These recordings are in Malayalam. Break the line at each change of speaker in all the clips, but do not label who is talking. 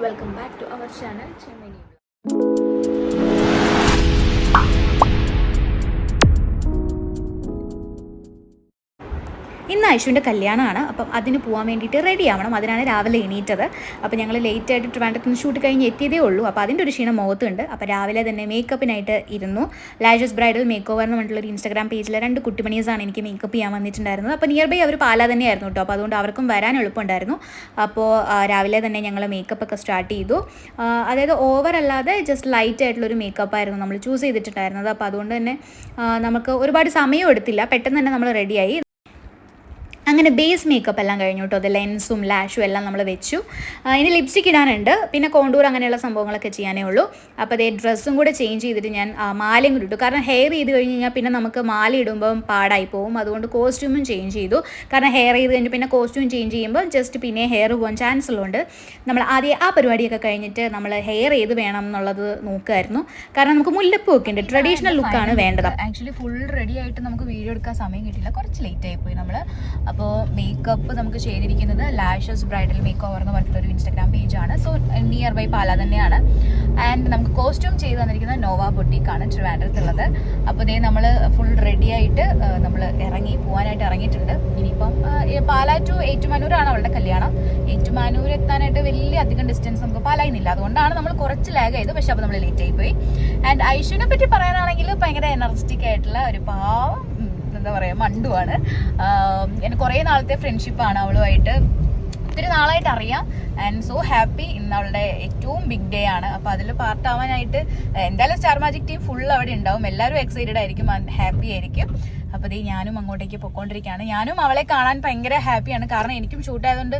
welcome back to our channel Chemini. ഇന്ന് ഐഷുവിൻ്റെ കല്യാണമാണ്. അപ്പം അതിന് പോകാൻ വേണ്ടിയിട്ട് റെഡി ആവണം. അതിനാണ് രാവിലെ എണീറ്റത്. അപ്പോൾ ഞങ്ങൾ ലേറ്റായിട്ട് ട്രിവാൻഡ്രത്ത് നിന്ന് ഷൂട്ട് കഴിഞ്ഞ് എത്തിയതേ ഉള്ളൂ. അപ്പോൾ അതിൻ്റെ ഒരു ക്ഷീണം മുഖത്തുണ്ട്. അപ്പോൾ രാവിലെ തന്നെ മേക്കപ്പിനായിട്ട് ഇരുന്നു. ലാഷസ് ബ്രൈഡൽ മേക്ക് ഓവർ എന്ന് പറഞ്ഞിട്ടുള്ളൊരു ഇൻസ്റ്റാഗ്രാം പേജിൽ 2 കുട്ടിമണീസാണ് എനിക്ക് മേക്കപ്പ് ചെയ്യാൻ വന്നിട്ടുണ്ടായിരുന്നത്. അപ്പോൾ നിയർ ബൈ അവർ പാലാ തന്നെയായിരുന്നു കേട്ടോ. അപ്പോൾ അതുകൊണ്ട് അവർക്കും വരാൻ എളുപ്പമുണ്ടായിരുന്നു. അപ്പോൾ രാവിലെ തന്നെ ഞങ്ങൾ മേക്കപ്പൊക്കെ സ്റ്റാർട്ട് ചെയ്തു. അതായത് ഓവർ അല്ലാതെ ജസ്റ്റ് ലൈറ്റ് ആയിട്ടുള്ളൊരു മേക്കപ്പായിരുന്നു നമ്മൾ ചൂസ് ചെയ്തിട്ടുണ്ടായിരുന്നത്. അപ്പോൾ അതുകൊണ്ട് തന്നെ നമുക്ക് ഒരുപാട് സമയം എടുത്തില്ല, പെട്ടെന്ന് തന്നെ നമ്മൾ റെഡിയായി. അങ്ങനെ ബേസ് മേക്കപ്പ് എല്ലാം കഴിഞ്ഞു കേട്ടോ. അത് ലെൻസും ലാഷും എല്ലാം നമ്മൾ വെച്ചു. ഇനി ലിപ്സ്റ്റിക്ക് ഇടാനുണ്ട്, പിന്നെ കോണ്ടൂർ അങ്ങനെയുള്ള സംഭവങ്ങളൊക്കെ ചെയ്യാനേ ഉള്ളൂ. അപ്പോൾ അതേ ഡ്രസ്സും കൂടെ ചേഞ്ച് ചെയ്തിട്ട് ഞാൻ മാലയും കൂടി ഇട്ടു. കാരണം ഹെയർ ചെയ്ത് കഴിഞ്ഞ് കഴിഞ്ഞാൽ പിന്നെ നമുക്ക് മാല ഇടുമ്പം പാടായി പോകും. അതുകൊണ്ട് കോസ്റ്റ്യൂമും ചേഞ്ച് ചെയ്തു. കാരണം ഹെയർ ചെയ്ത് കഴിഞ്ഞ് പിന്നെ കോസ്റ്റ്യൂം ചേഞ്ച് ചെയ്യുമ്പോൾ ജസ്റ്റ് പിന്നെ ഹെയർ പോകാൻ ചാൻസ് ഉള്ളതുകൊണ്ട് നമ്മൾ ആദ്യം ആ പരിപാടിയൊക്കെ കഴിഞ്ഞിട്ട് നമ്മൾ ഹെയർ ചെയ്ത് വേണം എന്നുള്ളത് നോക്കുമായിരുന്നു. കാരണം നമുക്ക് മുല്ലപ്പൂ ഒക്കെ ഉണ്ട്, ട്രഡീഷണൽ ലുക്കാണ് വേണ്ടത്. ആക്ച്വലി ഫുൾ റെഡി ആയിട്ട് നമുക്ക് വീഡിയോ എടുക്കാൻ സമയം കിട്ടിയില്ല, കുറച്ച് ലേറ്റ് ആയിപ്പോയി നമ്മൾ. അപ്പോൾ മേക്കപ്പ് നമുക്ക് ചെയ്തിരിക്കുന്നത് ലാഷസ് ബ്രൈഡൽ മേക്ക് ഓവർ എന്ന് പറഞ്ഞിട്ടൊരു ഇൻസ്റ്റാഗ്രാം പേജാണ്. സോ നിയർ ബൈ പാല തന്നെയാണ്. ആൻഡ് നമുക്ക് കോസ്റ്റ്യൂം ചെയ്ത് തന്നിരിക്കുന്നത് നോവ ബൊട്ടീക്കാണ് ട്രിവാൻഡ്രത്തുള്ളത്. അപ്പോൾ ഇതേ നമ്മൾ ഫുൾ റെഡി ആയിട്ട് നമ്മൾ പോകാനായിട്ട് ഇറങ്ങിയിട്ടുണ്ട്. ഇനിയിപ്പം പാല ടു ഏറ്റുമാനൂരാണ് അവളുടെ കല്യാണം. ഏറ്റുമാനൂർ എത്താനായിട്ട് വലിയ അധികം ഡിസ്റ്റൻസ് നമുക്ക് പാലായിരുന്നില്ല, അതുകൊണ്ടാണ് നമ്മൾ കുറച്ച് ലാഗ് ചെയ്ത്. പക്ഷെ അപ്പോൾ നമ്മൾ ലേറ്റ് ആയിപ്പോയി. ആൻഡ് ഐഷുവിനെ പറ്റി പറയാനാണെങ്കിൽ ഭയങ്കര എനർജറ്റിക് ആയിട്ടുള്ള ഒരു പാവം, എന്താ പറയുക, മണ്ടുവാണ്. എൻ്റെ കുറേ നാളത്തെ ഫ്രണ്ട്ഷിപ്പാണ് അവളുമായിട്ട്, ഒത്തിരി നാളായിട്ട് അറിയാം. And so happy. ഇന്ന് അവളുടെ ഏറ്റവും ബിഗ് ഡേ ആണ്. അപ്പോൾ അതിൽ പാർട്ടാവാനായിട്ട് എന്തായാലും സ്റ്റാർ മാജിക് ടീം ഫുൾ അവിടെ ഉണ്ടാവും. എല്ലാവരും എക്സൈറ്റഡ് ആയിരിക്കും, ഹാപ്പി ആയിരിക്കും. അപ്പോൾ ഇതേ ഞാനും അങ്ങോട്ടേക്ക് പൊയ്ക്കൊണ്ടിരിക്കുകയാണ്. ഞാനും അവളെ കാണാൻ ഭയങ്കര ഹാപ്പിയാണ്. കാരണം എനിക്കും ഷൂട്ടായതുകൊണ്ട്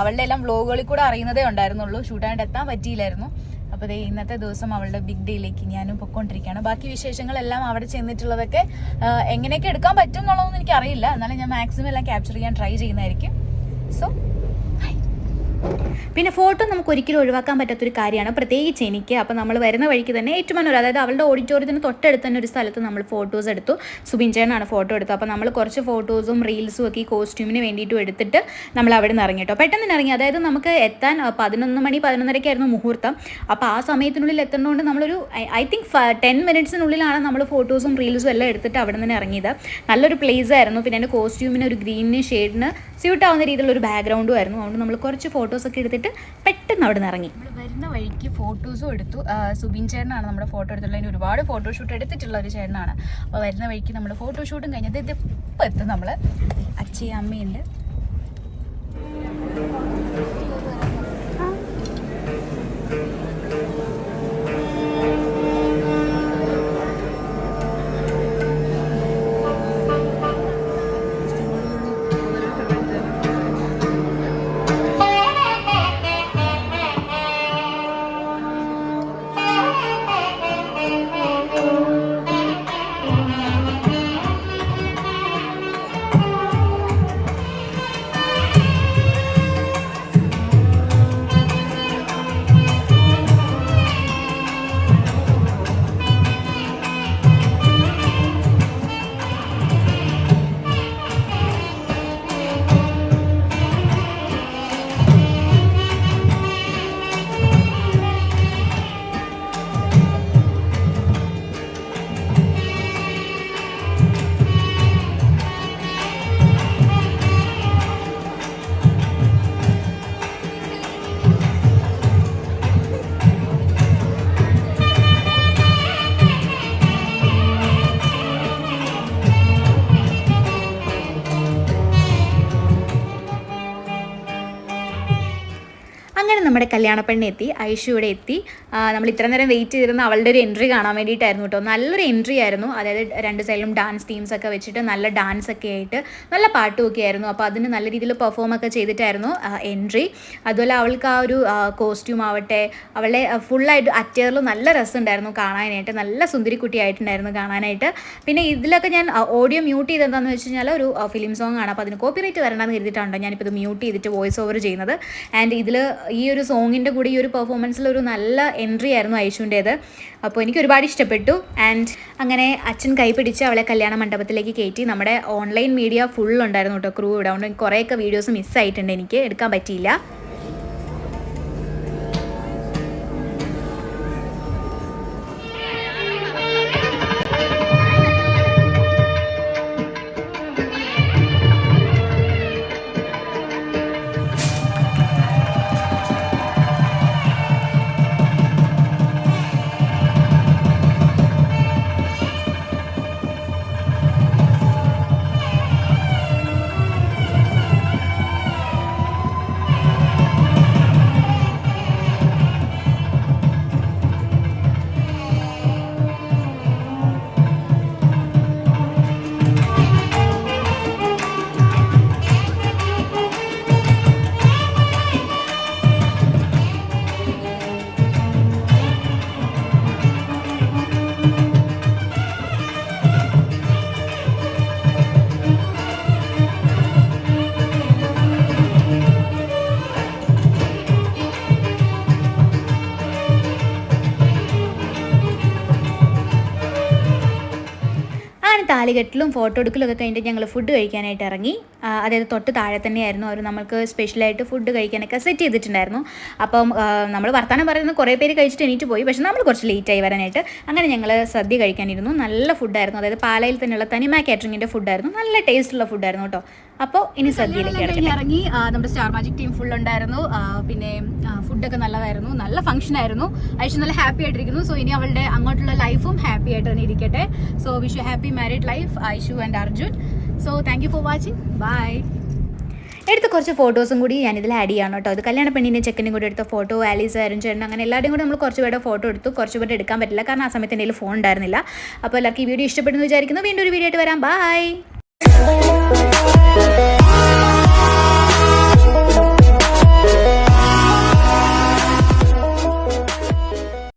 അവളുടെ എല്ലാം വ്ലോഗുകളിൽ കൂടെ അറിയുന്നതേ ഉണ്ടായിരുന്നുള്ളൂ, ഷൂട്ടായിട്ട് എത്താൻ പറ്റിയില്ലായിരുന്നു. അപ്പോൾ ദേ ഇന്നത്തെ ദിവസം അവളുടെ ബിഗ് ഡേയിലേക്ക് ഞാനും പൊയ്ക്കൊണ്ടിരിക്കുകയാണ്. ബാക്കി വിശേഷങ്ങളെല്ലാം അവിടെ ചെന്നിട്ടുള്ളതൊക്കെ എങ്ങനെയൊക്കെ എടുക്കാൻ പറ്റും എന്നുള്ളതൊന്നും എനിക്കറിയില്ല. എന്നാലും ഞാൻ മാക്സിമം എല്ലാം ക്യാപ്ചർ ചെയ്യാൻ ട്രൈ ചെയ്യുന്നതായിരിക്കും. സോ പിന്നെ ഫോട്ടോ നമുക്ക് ഒരിക്കലും ഒഴിവാക്കാൻ പറ്റാത്തൊരു കാര്യമാണ്, പ്രത്യേകിച്ച് എനിക്ക്. അപ്പോൾ നമ്മൾ വരുന്ന വഴിക്ക് തന്നെ ഏറ്റുമാനൂർ, അതായത് അവളുടെ ഓഡിറ്റോറിയത്തിന് തൊട്ടടുത്ത് തന്നെ ഒരു സ്ഥലത്ത് നമ്മൾ ഫോട്ടോസ് എടുത്തു. സുബിൻ ചേട്ടനാണ് ഫോട്ടോ എടുത്തത്. അപ്പോൾ നമ്മൾ കുറച്ച് ഫോട്ടോസും റീൽസും ഒക്കെ ഈ കോസ്റ്റ്യൂമിന് വേണ്ടിയിട്ടും എടുത്തിട്ട് നമ്മൾ അവിടെ നിന്ന് ഇറങ്ങി കേട്ടോ. പെട്ടെന്ന് തന്നെ ഇറങ്ങി. അതായത് നമുക്ക് എത്താൻ 11 മണി 11:30 മുഹൂർത്തം. അപ്പോൾ ആ സമയത്തിനുള്ളിൽ എത്തുന്നതുകൊണ്ട് നമ്മളൊരു ഐ തിങ്ക് 10 മിനിറ്റ്സിനുള്ളിലാണ് നമ്മൾ ഫോട്ടോസും റീൽസും എല്ലാം എടുത്തിട്ട് അവിടെ നിന്ന് ഇറങ്ങിയത്. നല്ലൊരു പ്ലേസ് ആയിരുന്നു. പിന്നെ എൻ്റെ കോസ്റ്റ്യൂമിന് ഒരു ഗ്രീനിന് ഷെയ്ഡിന് സ്യൂട്ട് ആവുന്ന രീതിയിലുള്ള ഒരു ബാക്ക്ഗ്രൗണ്ടും ആയിരുന്നു. അതുകൊണ്ട് നമ്മൾ കുറച്ച് ഫോട്ടോസൊക്കെ എടുത്തിട്ട് പെട്ടെന്ന് അവിടെ നിന്ന് ഇറങ്ങി. നമ്മൾ വരുന്ന വഴിക്ക് ഫോട്ടോസും എടുത്തു. സുബിൻ ചേട്ടനാണ് നമ്മുടെ ഫോട്ടോ എടുത്തുള്ളത്. ഒരുപാട് ഫോട്ടോഷൂട്ട് എടുത്തിട്ടുള്ള ഒരു ചേട്ടനാണ്. അപ്പോൾ വരുന്ന വഴിക്ക് നമ്മൾ ഫോട്ടോഷൂട്ടും കഴിഞ്ഞത് ഇതിപ്പോൾ എത്തും. നമ്മൾ അച്ഛയും അമ്മയുണ്ട്. അങ്ങനെ നമ്മുടെ കല്യാണപ്പെണ്ണ് എത്തി, ഐഷു ഇവിടെ എത്തി. നമ്മൾ ഇത്ര നേരം വെയിറ്റ് ചെയ്തിരുന്ന അവളുടെ ഒരു എൻട്രി കാണാൻ വേണ്ടിയിട്ടായിരുന്നു കേട്ടോ. നല്ലൊരു എൻട്രി ആയിരുന്നു. അതായത് 2 സൈഡിലും ഡാൻസ് ടീംസൊക്കെ വെച്ചിട്ട് നല്ല ഡാൻസൊക്കെ ആയിട്ട് നല്ല പാട്ടുമൊക്കെ ആയിരുന്നു. അപ്പോൾ അതിന് നല്ല രീതിയിൽ പെർഫോമൊക്കെ ചെയ്തിട്ടായിരുന്നു എൻട്രി. അതുപോലെ അവൾക്ക് ആ ഒരു കോസ്റ്റ്യൂം ആവട്ടെ, അവളെ ഫുള്ളായിട്ട് അറ്റയറിൽ നല്ല രസമുണ്ടായിരുന്നു കാണാനായിട്ട്. നല്ല സുന്ദരിക്കുട്ടിയായിട്ടുണ്ടായിരുന്നു കാണാനായിട്ട്. പിന്നെ ഇതിലൊക്കെ ഞാൻ ഓഡിയോ മ്യൂട്ട് ചെയ്തെന്താണെന്ന് വെച്ച് കഴിഞ്ഞാൽ ഒരു ഫിലിം സോങ് ആണ്. അപ്പോൾ അതിന് കോപ്പിറൈറ്റ് വരണമെന്ന് കരുതിയിട്ടാണോ ഞാനിപ്പോൾ ഇത് മ്യൂട്ട് ചെയ്തിട്ട് വോയിസ് ഓവർ ചെയ്യുന്നത്. ആൻഡ് ഇതിൽ ഈ ഒരു സോങ്ങിൻ്റെ കൂടി ഈ ഒരു പെർഫോമൻസിൽ ഒരു നല്ല എൻട്രി ആയിരുന്നു ഐഷുവിൻ്റേത്. അപ്പോൾ എനിക്ക് ഒരുപാട് ഇഷ്ടപ്പെട്ടു. ആൻഡ് അങ്ങനെ അച്ഛൻ കൈ പിടിച്ച് അവളെ കല്യാണ മണ്ഡപത്തിലേക്ക് കയറ്റി. നമ്മുടെ ഓൺലൈൻ മീഡിയ ഫുൾ ഉണ്ടായിരുന്നു കേട്ടോ, ക്രൂ ഇവിടെ. അതുകൊണ്ട് കുറേയൊക്കെ വീഡിയോസ് മിസ്സായിട്ടുണ്ട്, എനിക്ക് എടുക്കാൻ പറ്റിയില്ല. താലികെട്ടിലും ഫോട്ടോ എടുക്കലും ഒക്കെ കഴിഞ്ഞിട്ട് ഞങ്ങൾ ഫുഡ് കഴിക്കാനായിട്ട് ഇറങ്ങി. അതായത് തൊട്ട് താഴെ തന്നെയായിരുന്നു അവർ നമ്മൾക്ക് സ്പെഷ്യലായിട്ട് ഫുഡ് കഴിക്കാനൊക്കെ സെറ്റ് ചെയ്തിട്ടുണ്ടായിരുന്നു. അപ്പം നമ്മൾ വർത്തമാനം പറയുന്നത് കുറേ പേര് കഴിച്ചിട്ട് എണീറ്റ് പോയി, പക്ഷേ നമ്മൾ കുറച്ച് ലേറ്റായി വരാനായിട്ട്. അങ്ങനെ ഞങ്ങൾ സദ്യ കഴിക്കാനിരുന്നു. നല്ല ഫുഡായിരുന്നു, അതായത് പാലയിൽ തന്നെയുള്ള തനിമ കാറ്ററിങ്ങിൻ്റെ ഫുഡായിരുന്നു. നല്ല ടേസ്റ്റുള്ള ഫുഡായിരുന്നു കേട്ടോ. അപ്പോൾ ഇനി സദ്യയിലേക്ക് ഇറങ്ങി. നമ്മുടെ സ്റ്റാർ മാജിക് ടീം ഫുൾ ഉണ്ടായിരുന്നു. പിന്നെ ഫുഡൊക്കെ നല്ലതായിരുന്നു, നല്ല ഫംഗ്ഷൻ ആയിരുന്നു. ഐഷു നല്ല ഹാപ്പി ആയിട്ടിരിക്കുന്നു. സോ ഇനി അവളുടെ അങ്ങോട്ടുള്ള ലൈഫും ഹാപ്പി ആയിട്ട് തന്നെ ഇരിക്കട്ടെ. So wish you happy married life Aishu and Arjun. So thank you for watching. Bye. എടുത്ത കുറച്ച് ഫോട്ടോസും കൂടി ഞാനിതിൽ ആഡ് ചെയ്യണം കേട്ടോ. അത് കല്യാണ പെണ്ണിൻ്റെ ചെക്കനും കൂടി എടുത്ത ഫോട്ടോ, ആലീസ്, അരുൺ ചേട്ടൻ, അങ്ങനെ എല്ലാവരും കൂടി നമ്മൾ കുറച്ച് പേരുടെ ഫോട്ടോ എടുത്തു. കുറച്ച് പേരുടെ എടുക്കാൻ പറ്റില്ല, കാരണം ആ സമയത്ത് എൻ്റെ ഫോൺ ഉണ്ടായിരുന്നില്ല. അപ്പോൾ എല്ലാവർക്കും ഈ വീഡിയോ ഇഷ്ടപ്പെടുന്നു വിചാരിക്കുന്നു. വീണ്ടും ഒരു വീഡിയോ ആയിട്ട് വരാം. ബൈ.